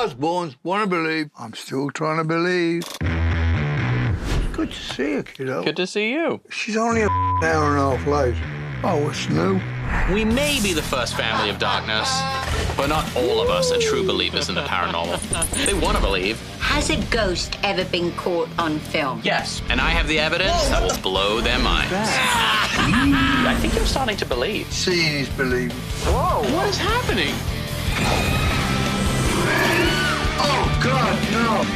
Osbournes, wanna believe. I'm still trying to believe. Good to see you, kiddo. Good to see you. She's only an hour and a half late. Oh, what's new? We may be the first family of darkness, but not all of us are true believers in the paranormal. They want to believe. Has a ghost ever been caught on film? Yes, and I have the evidence that will blow their minds. I think you're starting to believe. Seeing is believing. Whoa, what is happening? Oh, God, no.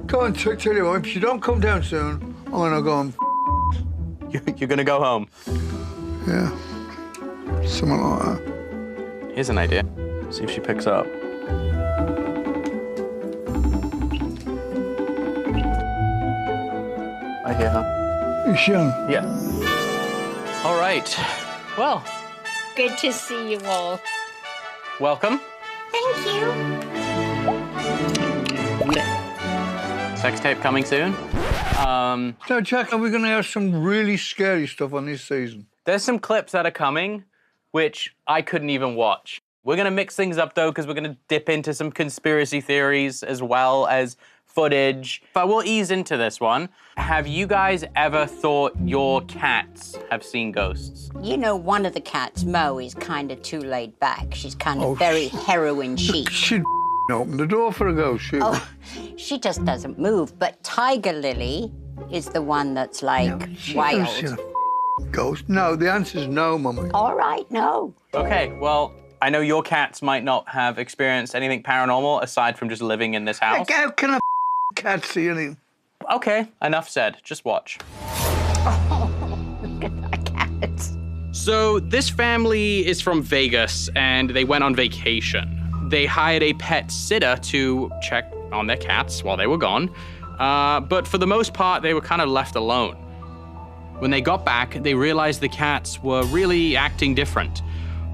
Go on, tell you what, if you don't come down soon, I'm gonna go and You're gonna go home. yeah, something like that. Here's an idea. See if she picks up. I hear her. Is she on? Yeah. All right. Well, Good to see you all. welcome. Thank you. Sex tape coming soon. So, Jack, are we gonna have some really scary stuff on this season? There's some clips that are coming, which I couldn't even watch. We're gonna mix things up though, because we're gonna dip into some conspiracy theories as well as footage. But we'll ease into this one. Have you guys ever thought your cats have seen ghosts? You know, one of the cats, Mo, is kind of too laid back. She's kind of very heroin chic. She'd open the door for a ghost, shoot. Oh, she just doesn't move. But Tiger Lily is the one that's like wild. Ghost? No, the answer's no, Mummy. All right, no. Okay, well, I know your cats might not have experienced anything paranormal aside from just living in this house. How can a cat see anything? Okay, enough said. Just watch. Look at that cat. So this family is from Vegas and they went on vacation. They hired a pet sitter to check on their cats while they were gone. But for the most part, they were kind of left alone. When they got back, they realized the cats were really acting different.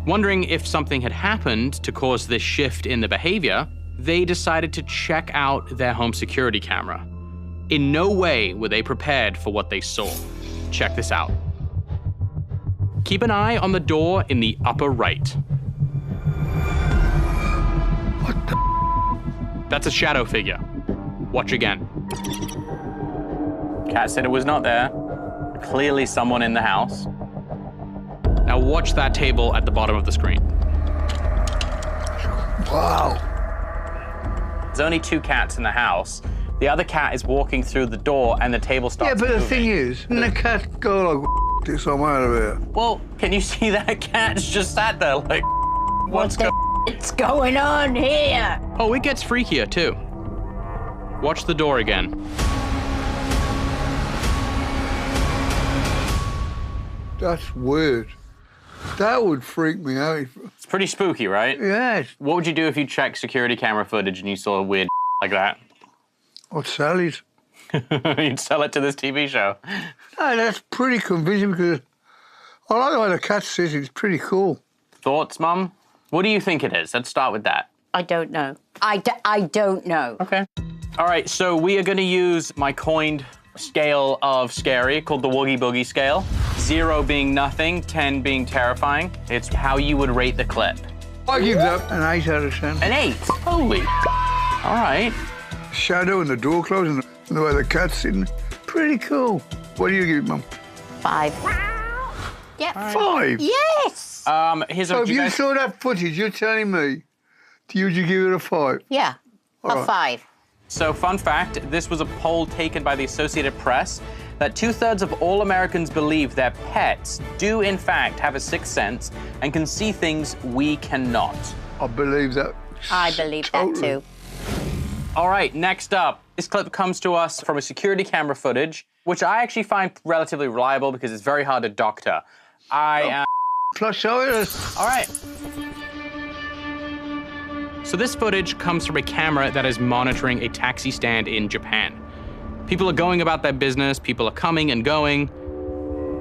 Wondering if something had happened to cause this shift in the behavior, they decided to check out their home security camera. In no way were they prepared for what they saw. Check this out. Keep an eye on the door in the upper right. What the? That's a shadow figure. Watch again. Cat said it was not there. Clearly someone in the house. Now watch that table at the bottom of the screen. Wow. There's only 2 cats in the house. The other cat is walking through the door and the table starts Yeah, but the moving. thing is, and the cat go like, this, I'm out of here. Well, can you see that cat's just sat there like, what's going on here? Oh, it gets freakier too. Watch the door again. That's weird. That would freak me out. It's pretty spooky, right? Yes. What would you do if you checked security camera footage and you saw a weird like that? I'd sell it. You'd sell it to this TV show. No, that's pretty convincing because I like the way the cat sits. It's pretty cool. Thoughts, Mum? What do you think it is? Let's start with that. I don't know. I don't know. Okay. All right, so we are going to use my coined scale of scary called the Woogie Boogie scale. 0 being nothing, 10 being terrifying. It's how you would rate the clip. I give that an 8 out of 10. An 8? Holy. All right. Shadow and the door closing and the way the cat's sitting. Pretty cool. What do you give it, Mum? 5. Yeah. 5? Yes. Here's So a if you saw that footage, you're telling me, would you give it a 5? Yeah. All A right. 5. So fun fact, this was a poll taken by the Associated Press that 2/3 of all Americans believe their pets do in fact have a sixth sense and can see things we cannot. I believe that. I believe totally. that too. All right, next up. This clip comes to us from a security camera footage, which I actually find relatively reliable because it's very hard to doctor. Plus, show it. All right. So this footage comes from a camera that is monitoring a taxi stand in Japan. People are going about their business, people are coming and going.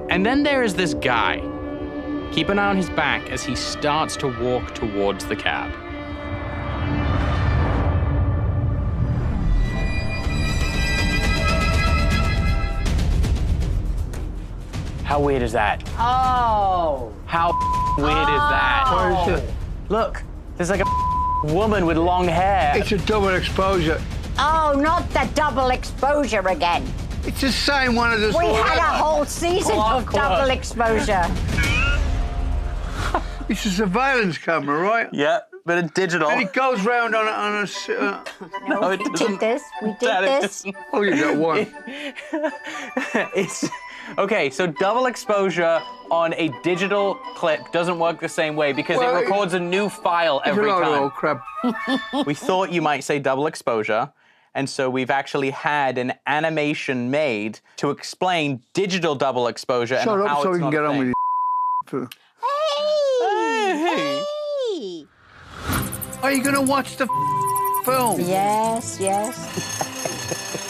And then there is this guy. Keep an eye on his back as he starts to walk towards the cab. How weird is that? Oh. How weird is that? What is it? Look, there's like a woman with long hair. It's a double exposure. Oh, not the double exposure again. It's the same one as the We had a whole season of double exposure. It's a surveillance camera, right? Yeah, but it's digital. And it goes round on a No, it we doesn't. did this. We did Dad, it this. doesn't. Oh, you got one. It's okay. So double exposure on a digital clip doesn't work the same way because Well, it records a new file It's a every load of time. old crap. We thought you might say double exposure, and so we've actually had an animation made to explain digital double exposure Shut and up how so it's we can not get a on thing. with it. Hey! Hey. Hey! Are you going to watch the film? Yes, yes.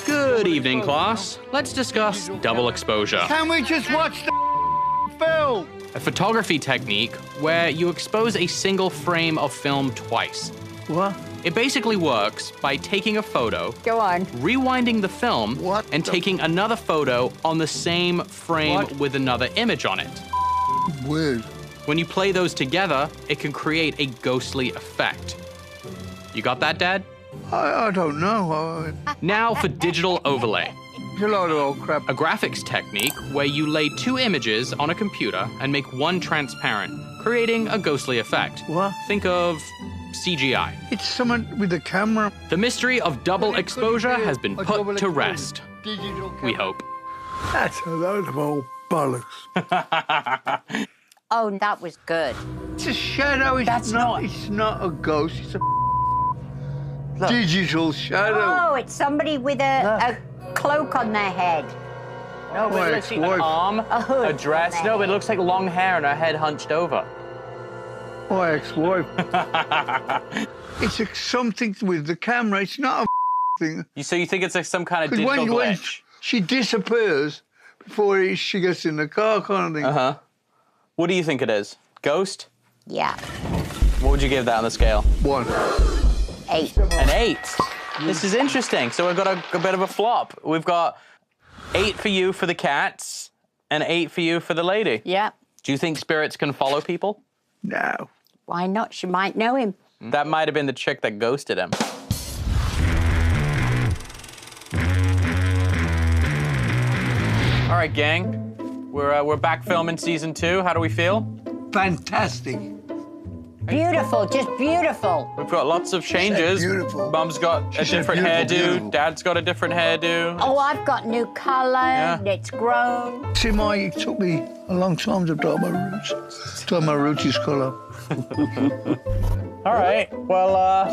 Good evening, class. Let's discuss double exposure, Can we just watch the film? a photography technique where you expose a single frame of film twice. What? It basically works by taking a photo, Go on. rewinding the film, What and the- taking another photo on the same frame What? with another image on it. Weird. When you play those together, it can create a ghostly effect. You got that, Dad? I don't know. Now for digital overlay, It's a load of old crap. a graphics technique where you lay two images on a computer and make one transparent, creating a ghostly effect. What? Think of CGI. It's someone with a camera. The mystery of double exposure has been A put double to exposure. rest. Digital camera. We hope. That's a load of old bollocks. Oh, that was good. It's a shadow. That's not- It's not a ghost. It's a digital shadow. Oh, it's somebody with a cloak on their head. No, My but let's see, an ex-wife. arm, A hood a dress. on No, their but it looks like long hair and her head hunched over. My ex-wife. It's something with the camera. It's not a thing. So you think it's like some kind of Because digital when glitch? she disappears before she gets in the car kind of thing. Uh-huh. What do you think it is? Ghost? Yeah. What would you give that on the scale? 1. 8. An 8. This is interesting. So we've got a bit of a flop. We've got 8 for you for the cats and 8 for you for the lady. Yeah. Do you think spirits can follow people? No. Why not? She might know him. That might have been the chick that ghosted him. All right, gang. We're back filming season 2. How do we feel? Fantastic. Beautiful, just beautiful. We've got lots of changes. beautiful. Mum's got a said different beautiful, hairdo. beautiful. Dad's got a different hairdo. Oh, I've got new colour. Yeah. It's grown. See, it took me a long time to dye my roots. Dye my roots is colour. All right. Well,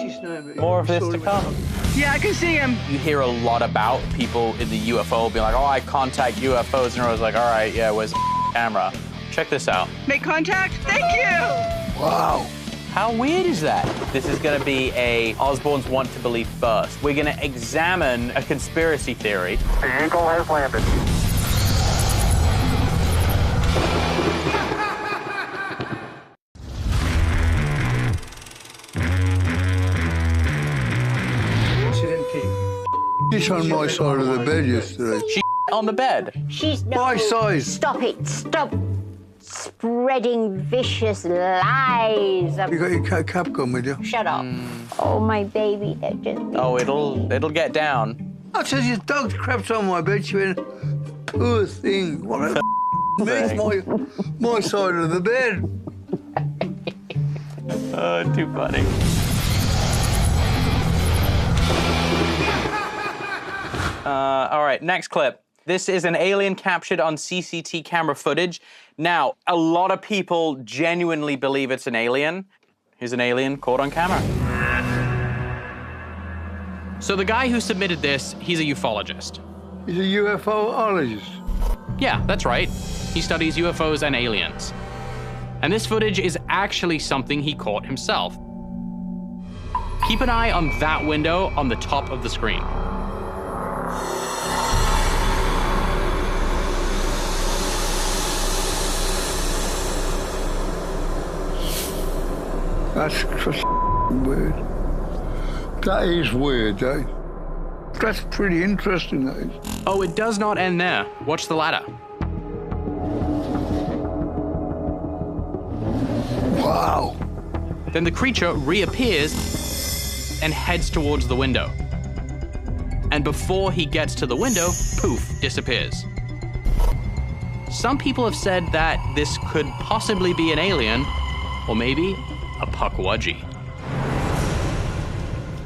more of this to come. Yeah, I can see him. You hear a lot about people in the UFO being like, oh, I contact UFOs. And I was like, all right, yeah, where's the camera? Check this out. Make contact. Thank you. Wow. How weird is that? This is going to be a Osbournes Want to Believe first. We're going to examine a conspiracy theory. The Eagle has landed. It's on my side of the bed yesterday. She on the bed. She's no. My size. Stop it. Stop spreading vicious lies. You got your cap gun with you? Shut up. Oh, my baby, that just... Oh, it'll get down. I said your dog crapped on my bed. She went, poor thing. What a it's my side of the bed. Oh, too funny. All right, next clip. This is an alien captured on CCTV camera footage. Now, a lot of people genuinely believe it's an alien. Here's an alien caught on camera. So the guy who submitted this, he's a ufologist. He's a UFOologist. Yeah, that's right. He studies UFOs and aliens. And this footage is actually something he caught himself. Keep an eye on that window on the top of the screen. That's just weird. That is weird, eh? That's pretty interesting, that is. Oh, it does not end there. Watch the ladder. Wow. Then the creature reappears and heads towards the window. And before he gets to the window, poof, disappears. Some people have said that this could possibly be an alien, or maybe a Pukwudgie.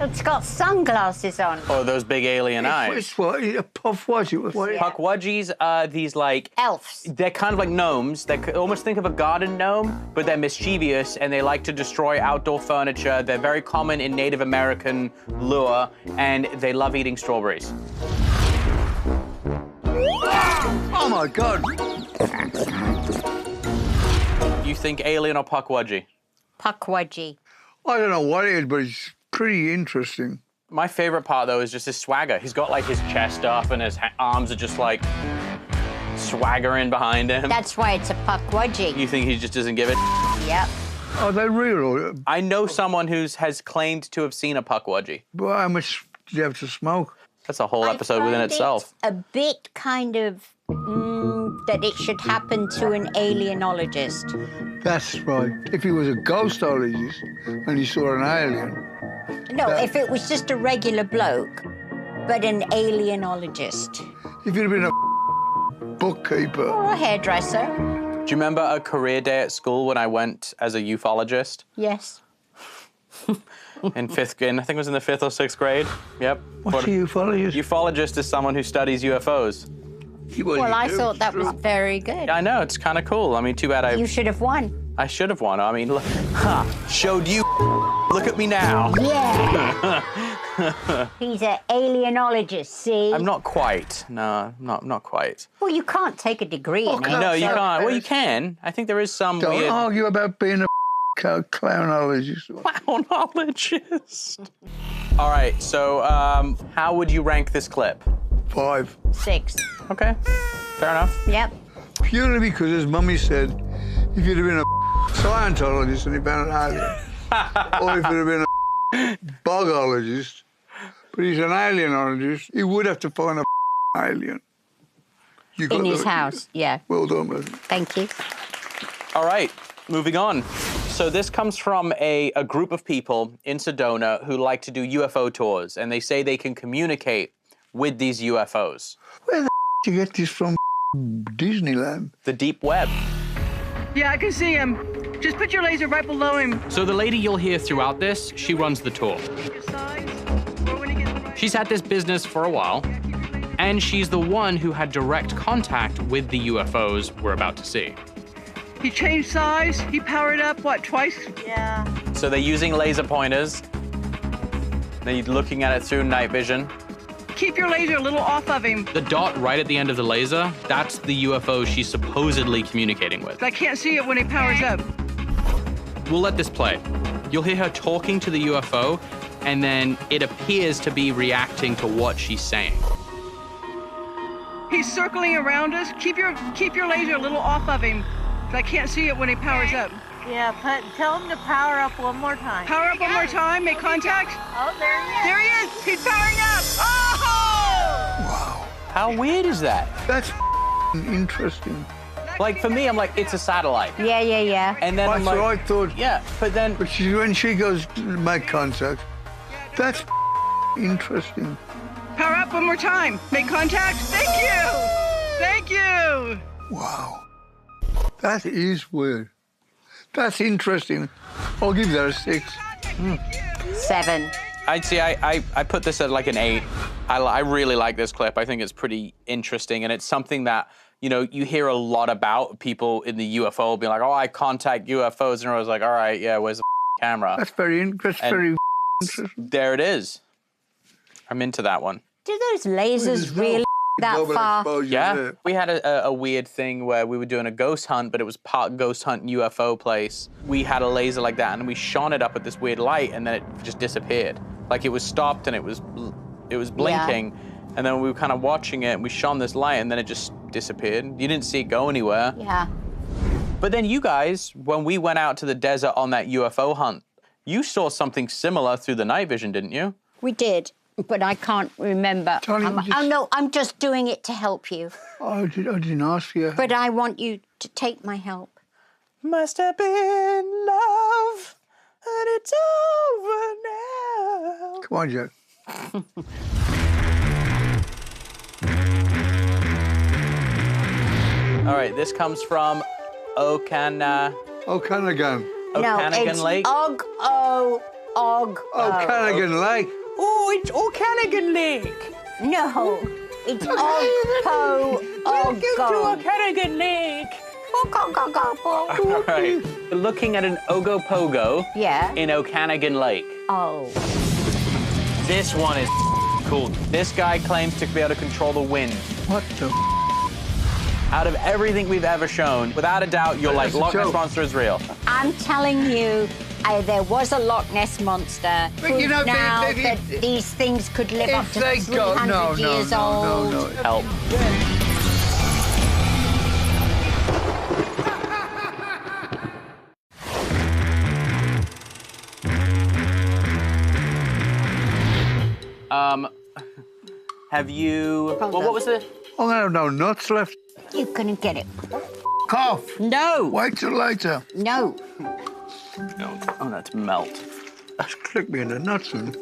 It's got sunglasses on. Or those big alien eyes. It's what? A Pukwudgie? What? Yeah. Pukwudgies are these like... Elves. They're kind of like gnomes. They almost think of a garden gnome, but they're mischievous and they like to destroy outdoor furniture. They're very common in Native American lore, and they love eating strawberries. Oh my God. You think alien or Pukwudgie? Pukwudgie. I don't know what it is, but it's pretty interesting. My favorite part, though, is just his swagger. He's got, like, his chest up and his arms are just, like, swaggering behind him. That's why it's a Pukwudgie. You think he just doesn't give it? Yep. Are they real? I know someone who has claimed to have seen a Pukwudgie. Well, how much do you have to smoke? That's a whole episode within I find itself. it a bit kind of that it should happen to an alienologist. That's right. If he was a ghostologist and he saw an alien. No, if it was just a regular bloke, but an alienologist. If you'd have been a bookkeeper. Or a hairdresser. Do you remember a career day at school when I went as a ufologist? Yes. In fifth grade, I think it was in the 5th or 6th grade. Yep. What's a ufologist? Ufologist is someone who studies UFOs. Well, I thought that was very good. I know, it's kind of cool. I mean, too bad You should have won. I should have won. I mean, look, showed you. Look at me now. Yeah. He's an alienologist, see? I'm not quite. No, not quite. Well, you can't take a degree in it. No, you so- can't. Well, you can. I think there is some Don't weird... argue about being a clownologist. Clownologist. All right, so how would you rank this clip? 5. 6. Okay, fair enough. Yep. Purely because, as Mummy said, if you'd have been a Scientologist and he found an alien, or if you'd have been a bogologist, but he's an alienologist, he would have to find a alien. You got In his the- house, yeah. Well done, man. Thank you. All right, moving on. So this comes from a group of people in Sedona who like to do UFO tours, and they say they can communicate with these UFOs. Where the did you get this from? Disneyland. The deep web. Yeah, I can see him. Just put your laser right below him. So the lady you'll hear throughout this, she runs the tour. Your size, or when he gets the right... She's had this business for a while, and she's the one who had direct contact with the UFOs we're about to see. He changed size. He powered up, what, twice? Yeah. So they're using laser pointers. They're looking at it through night vision. Keep your laser a little off of him. The dot right at the end of the laser, that's the UFO she's supposedly communicating with. I can't see it when he powers up. We'll let this play. You'll hear her talking to the UFO, and then it appears to be reacting to what she's saying. He's circling around us. Keep your laser a little off of him. I can't see it when he powers up. Yeah, tell him to power up one more time. Power up one more time. Make contact. Oh, there he is. There he is. He's powering up. Oh! Wow. How weird is that? That's interesting. Like, for me, I'm like, it's a satellite. Yeah, yeah, yeah. And then I'm That's like, what I thought. yeah, but then, But when she goes to make contact, that's interesting. Power up one more time. Make contact. Thank you. Thank you. Wow. That is weird. That's interesting. I'll give that a 6. 7. I'd say I put this at like an 8. I really like this clip. I think it's pretty interesting, and it's something that, you know, you hear a lot about people in the UFO being like, oh, I contact UFOs, and I was like, all right, yeah, where's the camera? That's very interesting. There it is. I'm into that one. Do those lasers really that far? Yeah, we had a weird thing where we were doing a ghost hunt, but it was part ghost hunt UFO place. We had a laser like that, and we shone it up at this weird light, and then it just disappeared. Like it was stopped, and it was blinking, and then we were kind of watching it, and we shone this light, and then it just disappeared. You didn't see it go anywhere. Yeah. But then you guys, when we went out to the desert on that UFO hunt, you saw something similar through the night vision, didn't you? We did, but I can't remember. Oh, no, I'm just doing it to help you. I didn't ask you. But I want you to take my help. Must have been love, and it's over now. Come on, Jack. All right, this comes from O'Canagan it's Lake. O'Canagan Lake. Oh, it's O'Canagan Lake. No, it's Ogpo. O'Canagan Lake. All right, we're looking at an Ogopogo Yeah. in O'Canagan Lake. Oh. This one is cool. This guy claims to be able to control the wind. What the? Out of everything we've ever shown, without a doubt, you're like, That's a Loch Ness joke. Monster is real. I'm telling you, there was a Loch Ness Monster. But you know, now they- that these things could live up If to they 300 go, years old. no. Help. Have you? Hold Well, on. what was it? I'm gonna have no nuts left. You couldn't get it. Cough. No. Wait till later. No. No. Oh, that's melt. Just click me in the nuts. And...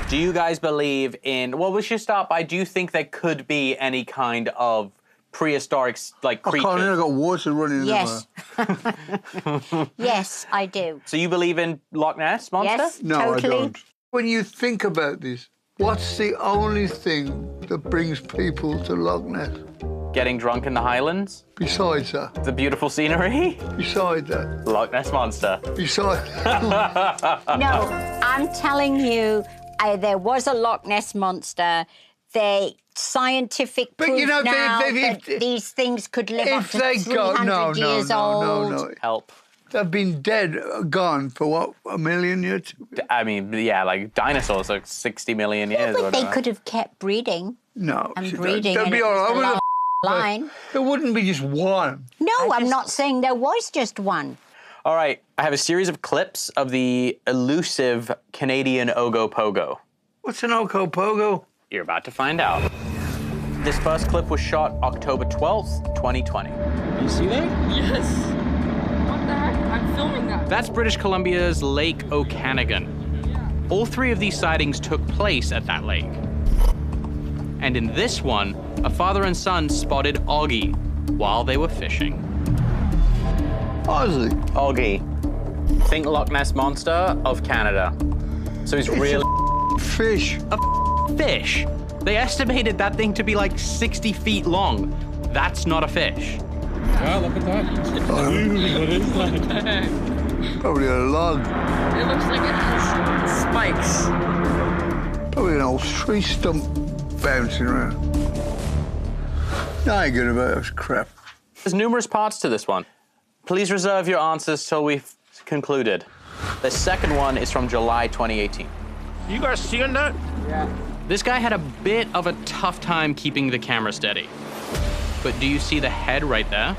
Do you guys believe in? Well, we should start by. Do you think there could be any kind of prehistoric like I creatures? can't hear. I got water running Yes. in there. Yes, I do. So you believe in Loch Ness Monster? Yes, No, totally. I don't. When you think about this, what's the only thing that brings people to Loch Ness Getting drunk in the Highlands? besides that? The beautiful scenery? Besides that? Loch Ness Monster. Besides No, I'm telling you, there was a Loch Ness Monster. They scientific But proof you know, now if- that these things could live up if to they 300 go, years old. Help. They've been dead, gone for what, 1 million years? I mean, yeah, like dinosaurs, like 60 million years. or But they whatever. could have kept breeding No. and see, breeding. They'd and be it all was the over last the line. There wouldn't be just one. No, I'm not saying there was just one. All right, I have a series of clips of the elusive Canadian Ogopogo. What's an Ogopogo? You're about to find out. This first clip was shot October 12th, 2020. You see that? Yes. What the heck? I'm filming that. That's British Columbia's Lake Okanagan. All three of these sightings took place at that lake. And in this one, a father and son spotted OZZY while they were fishing. Ozzy. OZZY. Think Loch Ness Monster of Canada. So he's really Fish. a fish. They estimated that thing to be like 60 feet long. That's not a fish. Wow, look at that. What is that? Probably a log. It looks like it has spikes. Probably an old tree stump bouncing around. No, I ain't good about this crap. There's numerous parts to this one. Please reserve your answers till we've concluded. The second one is from July 2018. You guys seeing that? This guy had a bit of a tough time keeping the camera steady. But do you see the head right there?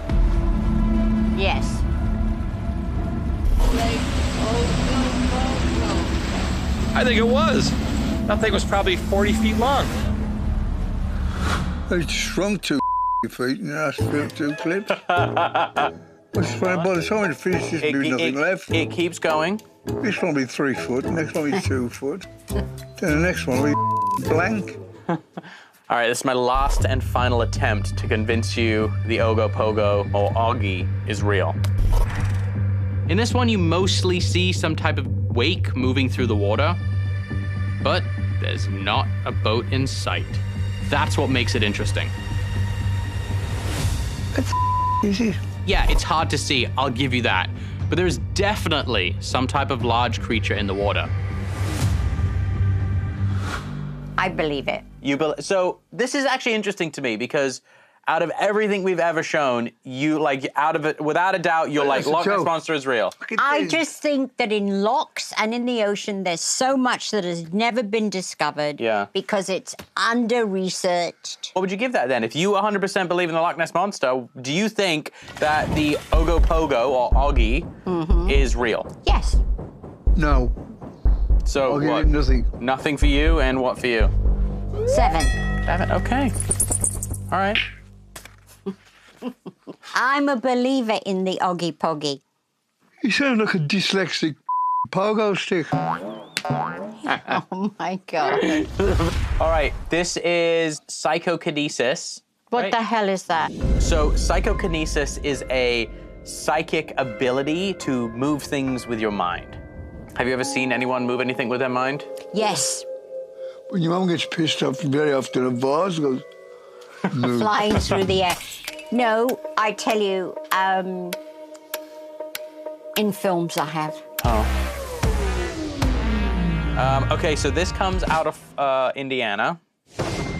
Yes. I think it was. That thing was probably 40 feet long. They shrunk 2 feet and I spilled 2 clips. What's funny, by the time it finished, there'll be nothing left. It keeps going. This one will be 3 foot, the next one will be 2 foot. Then the next one will be blank. All right, this is my last and final attempt to convince you the Ogopogo, or OZZY, is real. In this one, you mostly see some type of wake moving through the water, but there's not a boat in sight. That's what makes it interesting. Easy. Yeah, it's hard to see, I'll give you that. But there's definitely some type of large creature in the water. I believe it. So this is actually interesting to me because out of everything we've ever shown, you like out of it without a doubt, you're like That's a Loch Ness joke. Monster is real. I just think that in lochs and in the ocean, there's so much that has never been discovered Yeah. because it's under-researched. What would you give that then? If you 100% believe in the Loch Ness Monster, do you think that the Ogopogo or OZZY is real? Yes. No, So I'll give what? it nothing. Nothing for you, and what for you? 7. 7. Okay. All right. I'm a believer in the Oggy Poggy. You sound like a dyslexic pogo stick. Oh my God. All right, this is psychokinesis. What right? the hell is that? So psychokinesis is a psychic ability to move things with your mind. Have you ever seen anyone move anything with their mind? Yes, When your mum gets pissed off, very often a vase goes, move. flying through the air. No, I tell you, in films I have. Oh. Okay, so this comes out of Indiana.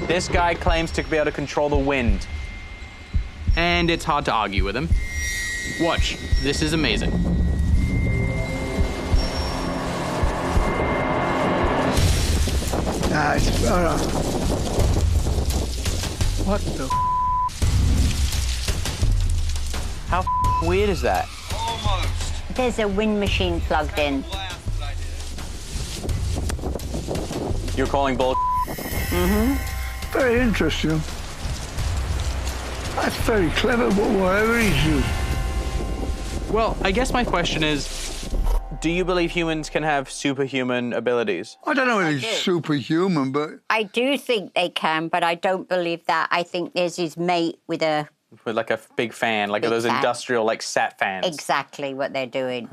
This guy claims to be able to control the wind. And it's hard to argue with him. Watch, this is amazing. Nah, it's, what the How weird is that? There's a wind machine plugged in. You're calling bull. Very interesting. That's very clever, whatever he's doing. Well, I guess my question is, do you believe humans can have superhuman abilities? I don't know if he's superhuman, but I do think they can, but I don't believe that. I think there's his mate with a... With like a big fan, like Big those fan. industrial like set fans. Exactly what they're doing.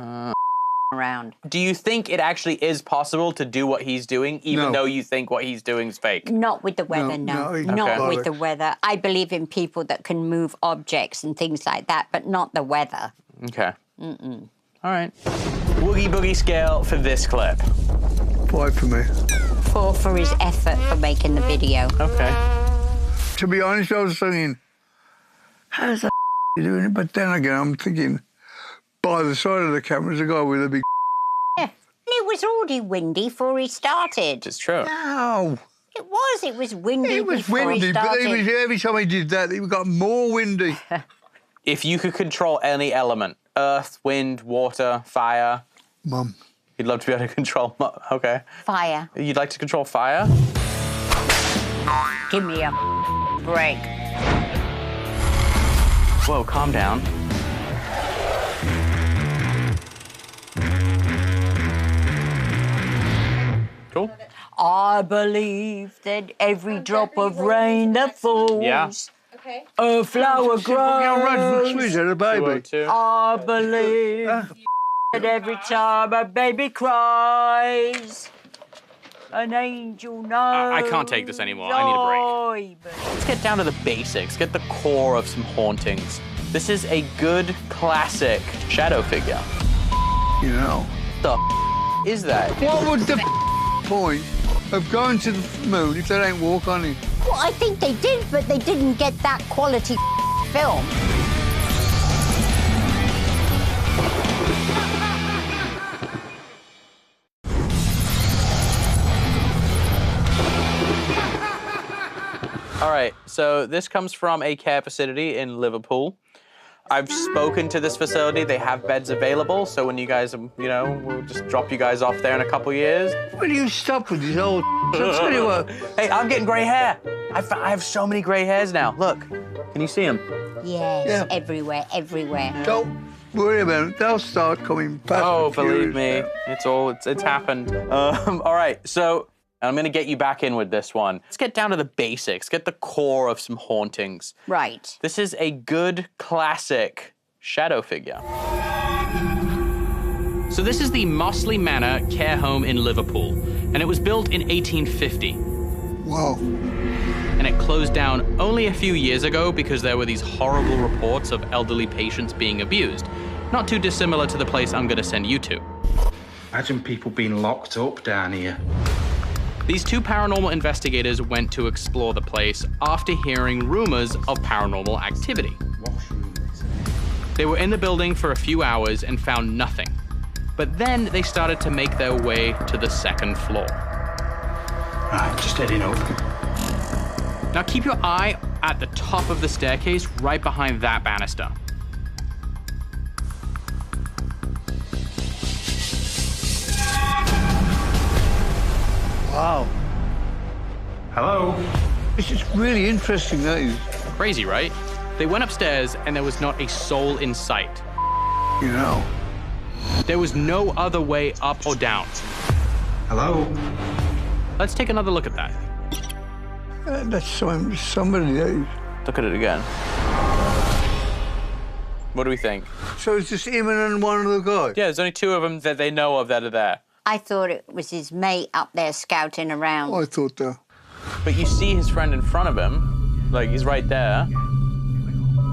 Around. Do you think it actually is possible to do what he's doing, even No. though you think what he's doing is fake? Not with the weather, No, no. he's Not bollocks. with the weather. I believe in people that can move objects and things like that, but not the weather. Okay. All right. Woogie Boogie scale for this clip. 5 for me. 4 for his effort for making the video. Okay. To be honest, I was thinking, how's that doing it? But then again, I'm thinking, by the side of the camera is a guy with a big Yeah. It was already windy before he started. It's true. ow. It was windy It was before windy, he but started. every time he did that, it got more windy. If you could control any element, earth, wind, water, fire, Mum. you'd love to be able to control. Okay. Fire. You'd like to control fire? Give me a break. Whoa, calm down. Cool. I believe that every drop of rain that falls, Yeah. a flower I'll run from grows. sweet at a baby. 202. I believe that every time a baby cries, an angel knows. I can't take this anymore. I need a break. Let's get down to the basics, get the core of some hauntings. This is a good classic shadow figure. You know. The is that? What would the point of going to the moon if they don't walk on it? Well, I think they did, but they didn't get that quality film. All right, so this comes from a care facility in Liverpool. I've spoken to this facility. They have beds available, so when you guys, we'll just drop you guys off there in a couple years. Will you stop with this old I'll tell you what. Hey, I'm getting gray hair. I have so many gray hairs now. Look, can you see them? Yes, Yeah. everywhere, everywhere. Don't worry about it. They'll start coming past. Oh, the believe furious me, now. it's happened. All right, so I'm gonna get you back in with this one. Let's get down to the basics, get the core of some hauntings. Right. This is a good classic shadow figure. So this is the Mossley Manor care home in Liverpool, and it was built in 1850. Wow. And it closed down only a few years ago because there were these horrible reports of elderly patients being abused. Not too dissimilar to the place I'm gonna send you to. Imagine people being locked up down here. These two paranormal investigators went to explore the place after hearing rumors of paranormal activity. They were in the building for a few hours and found nothing. But then they started to make their way to the second floor. Right, just heading up. Now keep your eye at the top of the staircase right behind that banister. Wow. Hello? This is really interesting, that is. Crazy, right? They went upstairs and there was not a soul in sight. You know. There was no other way up or down. Hello? Let's take another look at that. That's somebody there. Look at it again. What do we think? So it's just him and one other guy? Yeah, there's only 2 of them that they know of that are there. I thought it was his mate up there scouting around. I thought that. But you see his friend in front of him, like he's right there.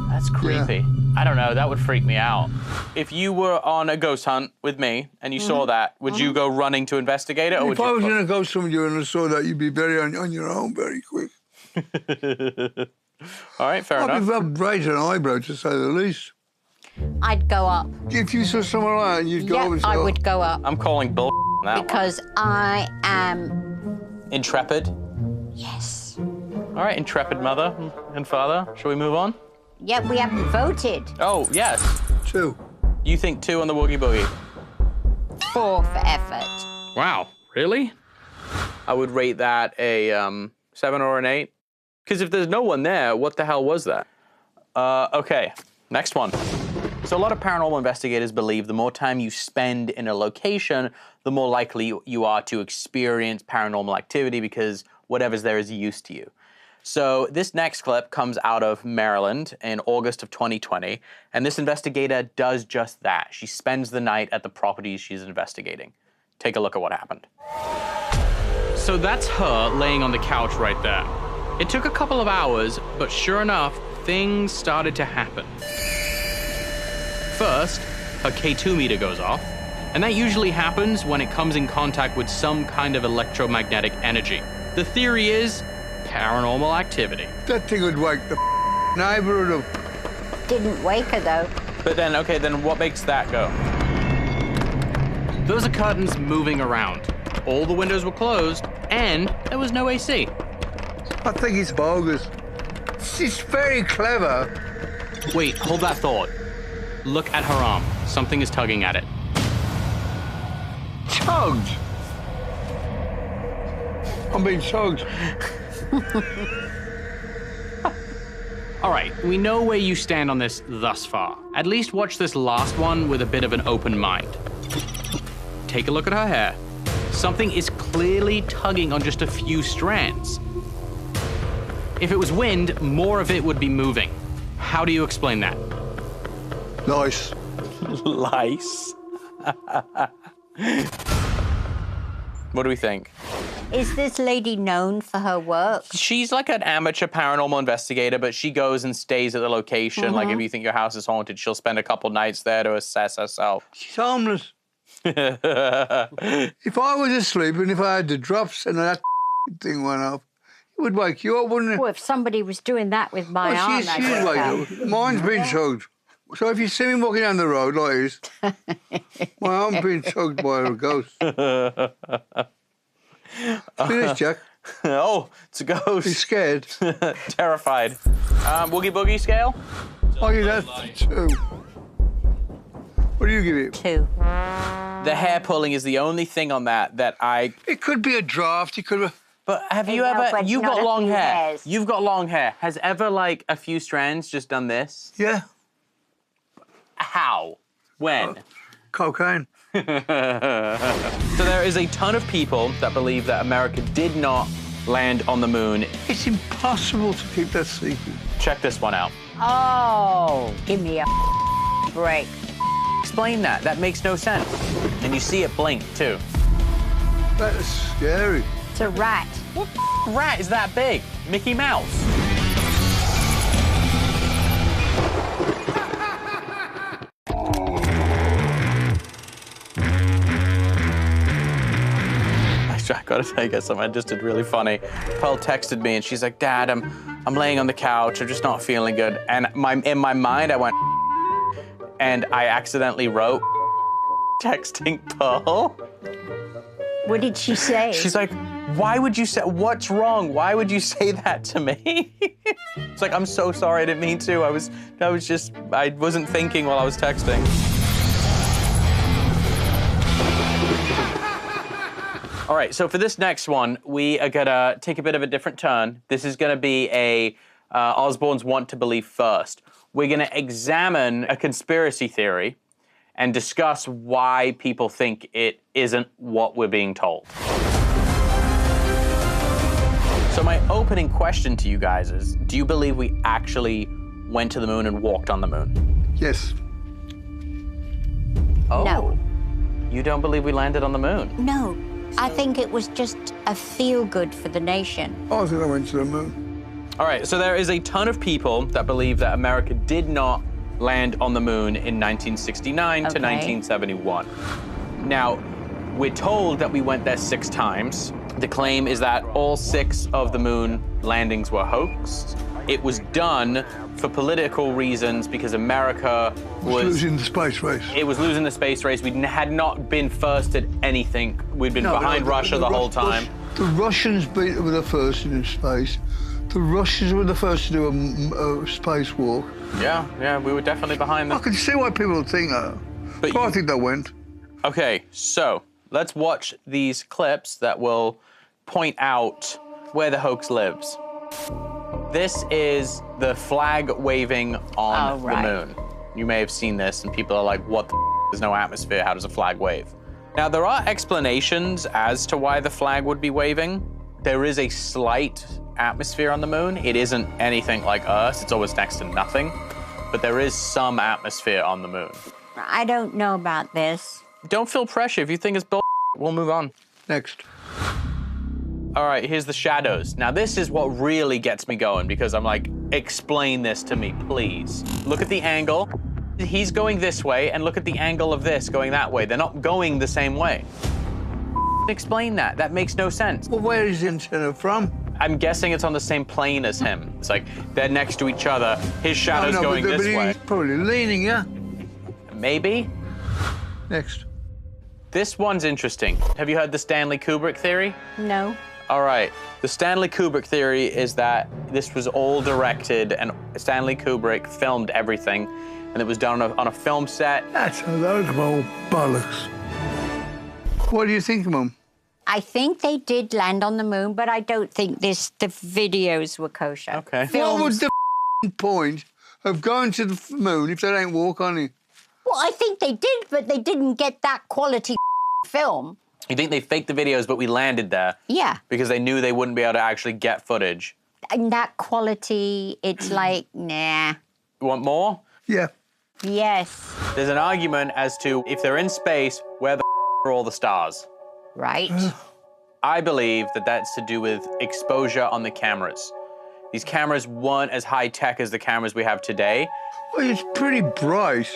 That's creepy. I don't know, that would freak me out. If you were on a ghost hunt with me and you saw that, would you go running to investigate it, or would If you? I was in a ghost hunt with you and I saw that, you'd be very on your own very quick. All right, fair enough. I'd raise an eyebrow, to say the least. I'd go up. If you saw someone like that, you'd go over and say, I "Oh, would go up I'm calling bull on that because I am. one. Intrepid. Yes. All right, intrepid mother and father. Shall we move on? Yet we haven't voted. Oh, yes. 2. You think 2 on the Woogie Boogie? 4 for effort. Wow, really? I would rate that a 7 or an 8. Because if there's no one there, what the hell was that? Okay, next one. So a lot of paranormal investigators believe the more time you spend in a location, the more likely you are to experience paranormal activity because whatever's there is used to you. So this next clip comes out of Maryland in August of 2020, and this investigator does just that. She spends the night at the properties she's investigating. Take a look at what happened. So that's her laying on the couch right there. It took a couple of hours, but sure enough, things started to happen. First, her K2 meter goes off, and that usually happens when it comes in contact with some kind of electromagnetic energy. The theory is paranormal activity. That thing would wake the neighborhood up. Didn't wake her though. But then, okay, then what makes that go? Those are curtains moving around. All the windows were closed, and there was no AC. I think it's bogus. She's very clever. Wait, hold that thought. Look at her arm. Something is tugging at it. Tugged. I'm being tugged. All right, we know where you stand on this thus far. At least watch this last one with a bit of an open mind. Take a look at her hair. Something is clearly tugging on just a few strands. If it was wind, more of it would be moving. How do you explain that? Nice. Lice. What do we think? Is this lady known for her work? She's like an amateur paranormal investigator, but she goes and stays at the location. Like if you think your house is haunted, she'll spend a couple nights there to assess herself. She's harmless. If I was asleep and if I had the drops and that thing went off, it would wake you up, wouldn't it? Well, if somebody was doing that with my arm, she'd I'd wake wake up. Mine's been tugged. So if you see me walking down the road like this, my arm's been tugged by a ghost. See this, Jack? Oh, it's a ghost. He's scared. Terrified. Woogie Boogie scale? I'll give that 2. What do you give it? 2. The hair pulling is the only thing on that I... It could be a draft. It could be... But have you No, ever... but You've not got a long few hair. hairs. You've got long hair. Has ever, like, a few strands just done this? Yeah. How? When? Cocaine. So there is a ton of people that believe that America did not land on the moon. It's impossible to keep that secret. Check this one out. Oh, give me a break. Explain that. That makes no sense. And you see it blink, too. That is scary. It's a rat. What rat is that big? Mickey Mouse. I gotta tell you guys something I just did really funny. Pearl texted me and she's like, Dad, I'm laying on the couch, I'm just not feeling good. And in my mind, I went, and I accidentally wrote, texting Pearl. What did she say? She's like, why would you say, what's wrong? Why would you say that to me? It's like, I'm so sorry, I didn't mean to. I wasn't thinking while I was texting. All right, so for this next one, we are gonna take a bit of a different turn. This is gonna be a Osbournes want to believe first. We're going to examine a conspiracy theory and discuss why people think it isn't what we're being told. So my opening question to you guys is, do you believe we actually went to the moon and walked on the moon? Yes. Oh. No. You don't believe we landed on the moon? No. I think it was just a feel-good for the nation. I think I went to the moon. All right, so there is a ton of people that believe that America did not land on the moon in 1969 to 1971. Now, we're told that we went there 6 times. The claim is that all 6 of the moon landings were hoaxed. It was done for political reasons because America was losing the space race. It was losing the space race. We had not been first at anything. We'd been behind Russia the whole time. The Russians were the first in space. The Russians were the first to do a spacewalk. Yeah, we were definitely behind them. I can see why people think that. But I think they went. Okay, so let's watch these clips that will point out where the hoax lives. This is the flag waving on the moon. You may have seen this, and people are like, what the f***? There's no atmosphere. How does a flag wave? Now, there are explanations as to why the flag would be waving. There is a slight atmosphere on the moon. It isn't anything like Earth. It's always next to nothing. But there is some atmosphere on the moon. I don't know about this. Don't feel pressure. If you think it's bull, we'll move on. Next. All right, here's the shadows. Now, this is what really gets me going because I'm like, explain this to me, please. Look at the angle. He's going this way, and look at the angle of this going that way. They're not going the same way. Explain that. That makes no sense. Well, where is the antenna from? I'm guessing it's on the same plane as him. It's like they're next to each other. His shadow's going this way. He's probably leaning, yeah? Maybe. Next. This one's interesting. Have you heard the Stanley Kubrick theory? No. All right. The Stanley Kubrick theory is that this was all directed, and Stanley Kubrick filmed everything, and it was done on a film set. That's a load of old bollocks. What do you think, Mum? I think they did land on the moon, but I don't think the videos were kosher. Okay. What was the point of going to the moon if they don't walk on it? Well, I think they did, but they didn't get that quality film. You think they faked the videos, but we landed there? Yeah. Because they knew they wouldn't be able to actually get footage. And that quality, it's like, nah. You want more? Yeah. Yes. There's an argument as to if they're in space, where the are all the stars? Right. I believe that that's to do with exposure on the cameras. These cameras weren't as high-tech as the cameras we have today. Well, it's pretty bright.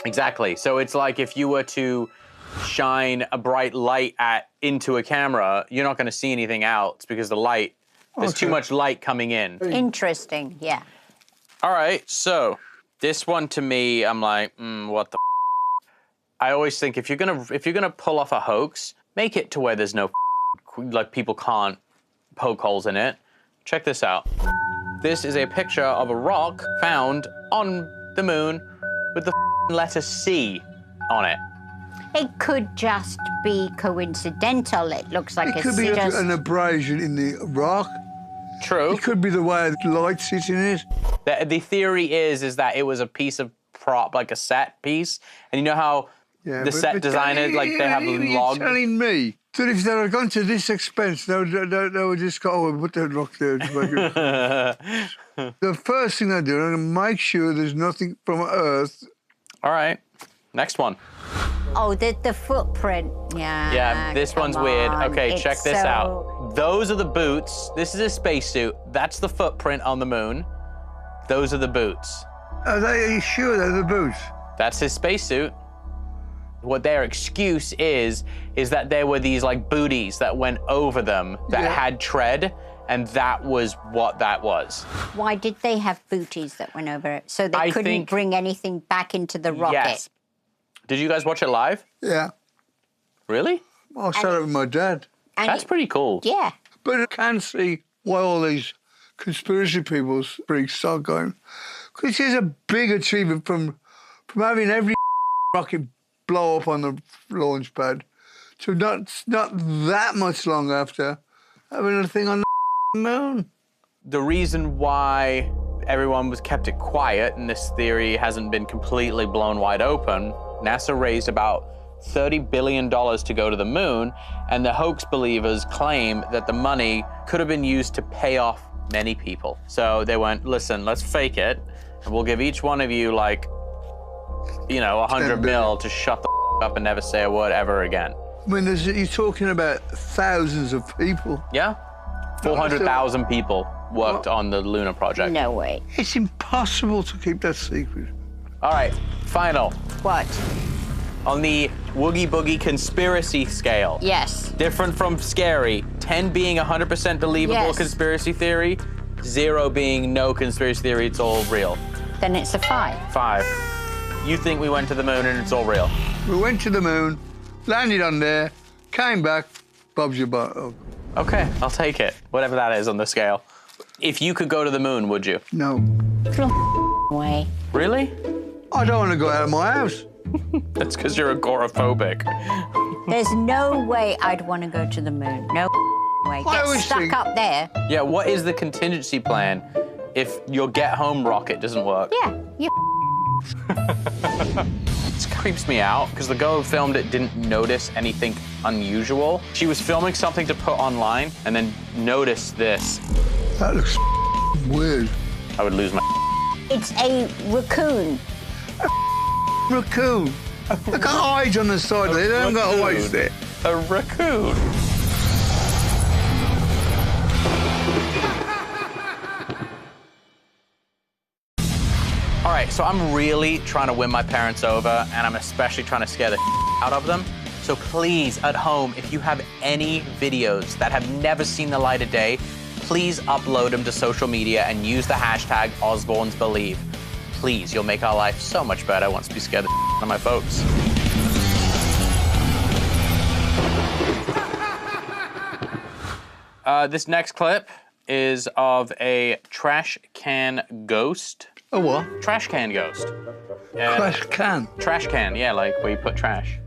Exactly. So it's like if you were to shine a bright light into a camera, you're not going to see anything else because there's too much light coming in. Interesting, yeah. All right, so this one to me, I'm like, what the I always think if you're gonna pull off a hoax, make it to where there's no like people can't poke holes in it. Check this out. This is a picture of a rock found on the moon with the letter C on it. It could just be coincidental. It looks like it could be an abrasion in the rock. True. It could be the way the light's sitting in it. The theory is that it was a piece of prop, like a set piece. And you know how the set designers, like they have logs? You're telling me that if they had gone to this expense, they would just go, oh, put that rock there. The first thing they do, they're going to make sure there's nothing from Earth. All right. Next one. Oh, the footprint. Yeah. Yeah, this one's weird. Okay, it's check this out. Those are the boots. This is a spacesuit. That's the footprint on the moon. Those are the boots. Are you sure they're the boots? That's his spacesuit. What their excuse is that there were these like booties that went over them that had tread, and that was what that was. Why did they have booties that went over it? So they couldn't bring anything back into the rocket? Yes. Did you guys watch it live? Yeah. Really? I saw it with my dad. That's pretty cool. Yeah. But I can see why all these conspiracy people's freaks start going. Because it's a big achievement from having every rocket blow up on the launch pad to not that much long after having a thing on the moon. The reason why everyone was kept it quiet and this theory hasn't been completely blown wide open, NASA raised about $30 billion to go to the moon, and the hoax believers claim that the money could have been used to pay off many people. So they went, listen, let's fake it, and we'll give each one of you like, you know, 100 mil to shut the up and never say a word ever again. I mean, you're talking about thousands of people. Yeah? 400,000 people worked on the lunar project. No way. It's impossible to keep that secret. All right, final. What? On the Woogie Boogie conspiracy scale. Yes. Different from scary, 10 being 100% believable Yes. conspiracy theory, 0 being no conspiracy theory, it's all real. Then it's a 5. 5. You think we went to the moon and it's all real? We went to the moon, landed on there, came back, Bob's your butt. Oh, Okay, I'll take it, whatever that is on the scale. If you could go to the moon, would you? no. Way. Really? I don't want to go out of my house. That's because you're agoraphobic. There's no way I'd want to go to the moon. No way. I Get always stuck think- up there. Yeah, what is the contingency plan if your get-home rocket doesn't work? Yeah, you It creeps me out because the girl who filmed it didn't notice anything unusual. She was filming something to put online and then noticed this. That looks weird. I would lose my. It's a raccoon. Raccoon. They got eyes on the side there. They haven't got eyes there. A raccoon. All right, so I'm really trying to win my parents over, and I'm especially trying to scare the out of them. So please, at home, if you have any videos that have never seen the light of day, please upload them to social media and use the hashtag OsbournesBelieve. Please, you'll make our life so much better once we scare the out of my folks. This next clip is of a trash can ghost. A what? Trash can ghost. Trash can. Trash can, yeah, like where you put trash.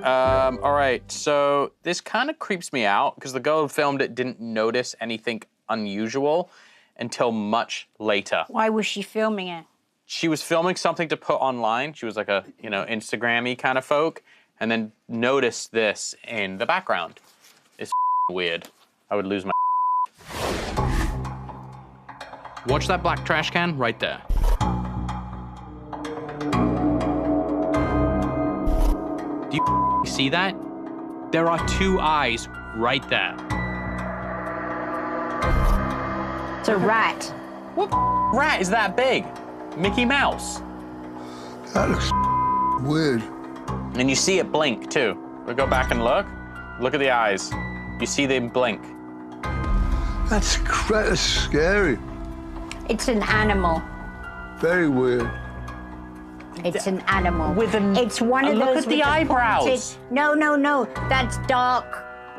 All right, so this kind of creeps me out because the girl who filmed it didn't notice anything unusual until much later. Why was she filming it? She was filming something to put online. She was like a, you know, Instagram-y kind of folk, and then noticed this in the background. It's weird. I would lose my. Watch that black trash can right there. Do you see that? There are 2 eyes right there. It's a rat. What rat is that big? Mickey Mouse. That looks weird. And you see it blink too. We go back and look. Look at the eyes. You see them blink. That's scary. It's an animal. Very weird. It's an animal. With an- It's one of look those at the with eyebrows. pointed- No. That's dark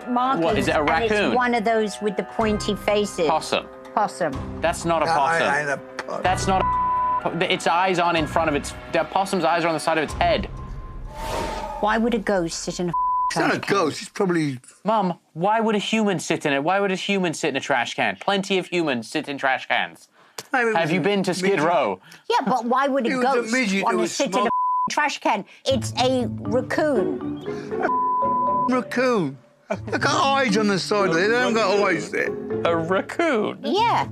markings. What, is it a And raccoon? it's one of those with the pointy faces. Possum. Possum. That's not a I possum. ain't a pot. That's not a. Its eyes aren't in front of its. The possum's eyes are on the side of its head. Why would a ghost sit in a It's not a ghost. It's probably. Mum, why would a human sit in it? Why would a human sit in a trash can? Plenty of humans sit in trash cans. Have you been to Skid Row? Yeah, but why would It a was a ghost midget want that to was sit in a trash can? It's a raccoon. Raccoon. They got eyes on the side there. They haven't got eyes there. A raccoon. Yeah,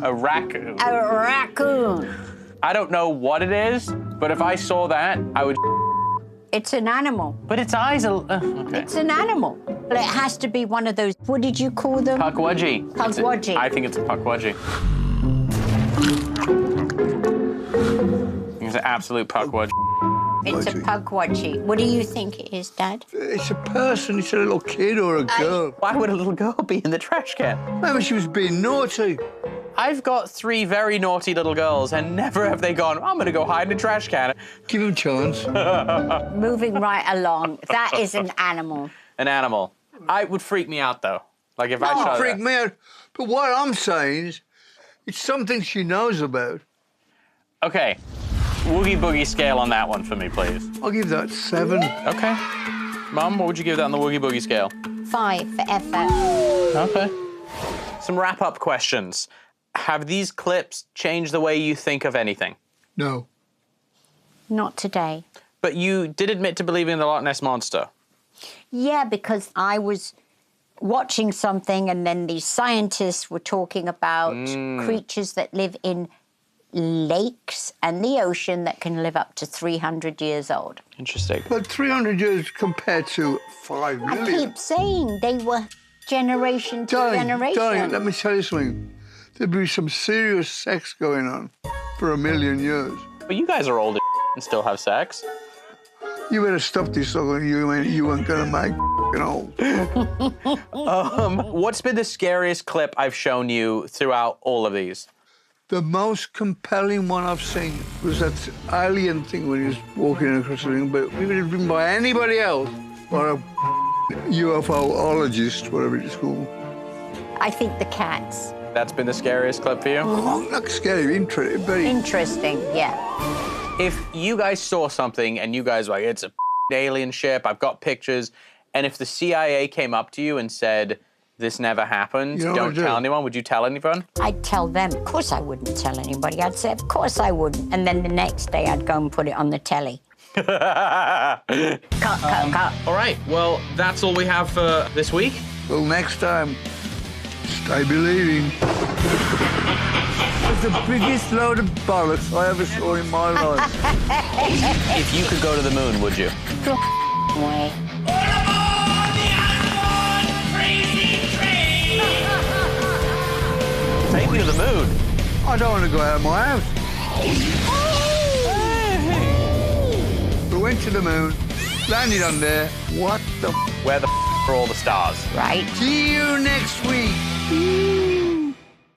A raccoon. a raccoon. I don't know what it is, but if I saw that, I would. It's an animal. But its eyes are. Okay. It's an animal. But it has to be one of those. What did you call them? Pukwudgie. Pukwudgie. I think it's a pukwudgie. It's an absolute pukwudgie. It's a pukwudgie. What do you think it is, Dad? It's a person. It's a little kid or a girl. Why would a little girl be in the trash can? Maybe she was being naughty. I've got 3 very naughty little girls, and never have they gone, I'm gonna go hide in a trash can. Give him a chance. Moving right along. That is an animal. An animal. It would freak me out, though. Like if I Don't saw freak that. me out. But what I'm saying is, it's something she knows about. Okay. Woogie Boogie scale on that one for me, please. I'll give that 7. Okay. Mum, what would you give that on the Woogie Boogie scale? 5 for effort. Okay. Some wrap-up questions. Have these clips changed the way you think of anything? No. Not today. But you did admit to believing in the Loch Ness Monster. Yeah, because I was watching something and then these scientists were talking about creatures that live in lakes and the ocean that can live up to 300 years old. Interesting. But 300 years compared to 5 I million. keep saying they were generation to Darling, generation. darling, let me tell you something. There'd be some serious sex going on for 1 million years. But you guys are old and still have sex. You better stop this, or you ain't gonna make old. What's been the scariest clip I've shown you throughout all of these? The most compelling one I've seen was that alien thing when he was walking across the room, but it would have been by anybody else, or a UFOologist, whatever it's called. I think the cats. That's been the scariest clip for you? Oh, not scary, very Interesting, yeah. If you guys saw something and you guys were like, it's a alien ship, I've got pictures, and if the CIA came up to you and said, this never happened, You know what don't I'd do? tell anyone, would you tell anyone? I'd tell them. Of course I wouldn't tell anybody. I'd say, of course I wouldn't. And then the next day I'd go and put it on the telly. Cut. All right, well, that's all we have for this week. Well, next time, stay believing. It's the biggest load of bollocks I ever saw in my life. If you could go to the moon, would you? Way. Take me to the moon. I don't want to go out of my house. We went to the moon, landed on there. What the Where the are all the stars? Right. See you next week.